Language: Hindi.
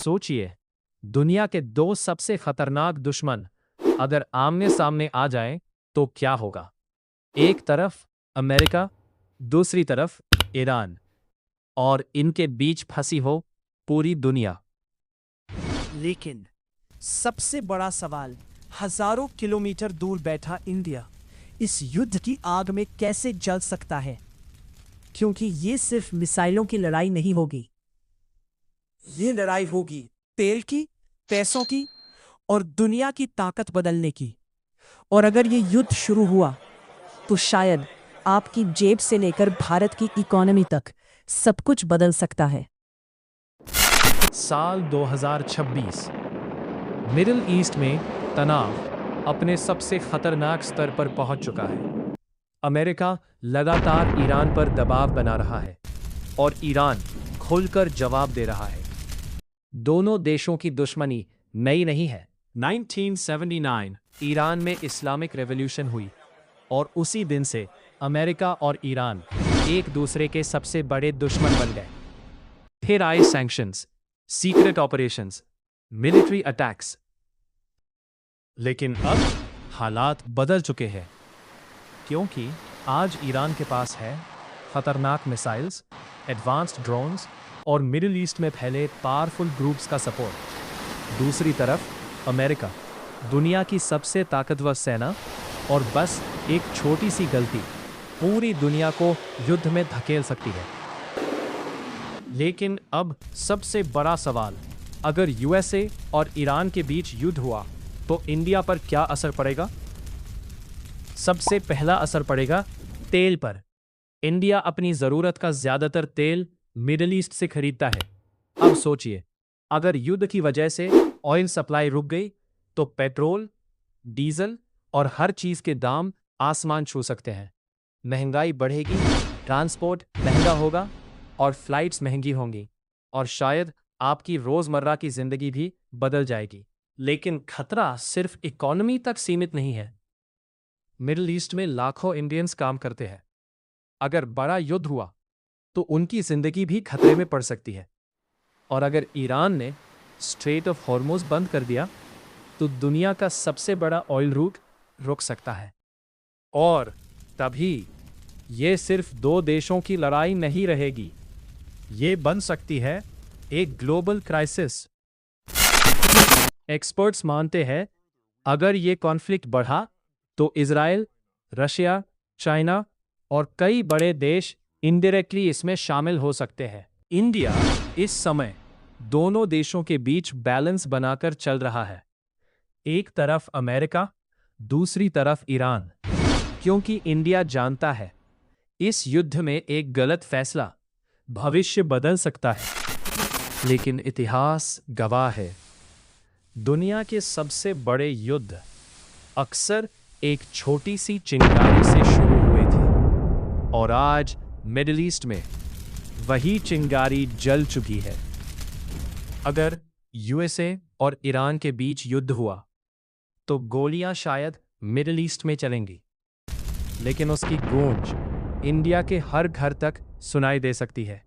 सोचिए, दुनिया के दो सबसे खतरनाक दुश्मन अगर आमने सामने आ जाएं तो क्या होगा। एक तरफ अमेरिका, दूसरी तरफ ईरान, और इनके बीच फंसी हो पूरी दुनिया। लेकिन सबसे बड़ा सवाल, हजारों किलोमीटर दूर बैठा इंडिया इस युद्ध की आग में कैसे जल सकता है? क्योंकि ये सिर्फ मिसाइलों की लड़ाई नहीं होगी, ये लड़ाई होगी तेल की, पैसों की और दुनिया की ताकत बदलने की। और अगर ये युद्ध शुरू हुआ तो शायद आपकी जेब से लेकर भारत की इकोनॉमी तक सब कुछ बदल सकता है। साल 2026, मिडिल ईस्ट में तनाव अपने सबसे खतरनाक स्तर पर पहुंच चुका है। अमेरिका लगातार ईरान पर दबाव बना रहा है और ईरान खुलकर जवाब दे रहा है। दोनों देशों की दुश्मनी नई नहीं है। 1979 ईरान में इस्लामिक रेवोल्यूशन हुई और उसी दिन से अमेरिका और ईरान एक दूसरे के सबसे बड़े दुश्मन बन गए। फिर आए sanctions, secret operations, military attacks. लेकिन अब हालात बदल चुके हैं, क्योंकि आज ईरान के पास है खतरनाक मिसाइल्स, एडवांस्ड ड्रोन्स और मिडिल ईस्ट में फैले पावरफुल ग्रुप्स का सपोर्ट। दूसरी तरफ अमेरिका, दुनिया की सबसे ताकतवर सेना, और बस एक छोटी सी गलती पूरी दुनिया को युद्ध में धकेल सकती है। लेकिन अब सबसे बड़ा सवाल, अगर यूएसए और ईरान के बीच युद्ध हुआ तो इंडिया पर क्या असर पड़ेगा? सबसे पहला असर पड़ेगा तेल पर। इंडिया अपनी ज़रूरत का ज़्यादातर तेल मिडिल ईस्ट से खरीदता है। अब सोचिए, अगर युद्ध की वजह से ऑयल सप्लाई रुक गई तो पेट्रोल, डीजल और हर चीज़ के दाम आसमान छू सकते हैं। महंगाई बढ़ेगी, ट्रांसपोर्ट महंगा होगा और फ्लाइट्स महंगी होंगी, और शायद आपकी रोज़मर्रा की ज़िंदगी भी बदल जाएगी। लेकिन खतरा सिर्फ इकोनॉमी तक सीमित नहीं है। मिडिल ईस्ट में लाखों इंडियंस काम करते हैं। अगर बड़ा युद्ध हुआ तो उनकी ज़िंदगी भी खतरे में पड़ सकती है। और अगर ईरान ने स्ट्रेट ऑफ हॉर्मुज़ बंद कर दिया तो दुनिया का सबसे बड़ा ऑयल रूट रुक सकता है। और तभी ये सिर्फ दो देशों की लड़ाई नहीं रहेगी, ये बन सकती है एक ग्लोबल क्राइसिस। एक्सपर्ट्स मानते हैं अगर ये कॉन्फ्लिक्ट बढ़ा तो इजराइल, रशिया, चाइना और कई बड़े देश इनडायरेक्टली इसमें शामिल हो सकते हैं। इंडिया इस समय दोनों देशों के बीच बैलेंस बनाकर चल रहा है। एक तरफ अमेरिका, दूसरी तरफ ईरान, क्योंकि इंडिया जानता है इस युद्ध में एक गलत फैसला भविष्य बदल सकता है। लेकिन इतिहास गवाह है, दुनिया के सबसे बड़े युद्ध अक्सर एक छोटी सी चिंगारी से शुरू हुए थे, और आज मिडिल ईस्ट में वही चिंगारी जल चुकी है। अगर यूएसए और ईरान के बीच युद्ध हुआ तो गोलियां शायद मिडिल ईस्ट में चलेंगी, लेकिन उसकी गूंज इंडिया के हर घर तक सुनाई दे सकती है।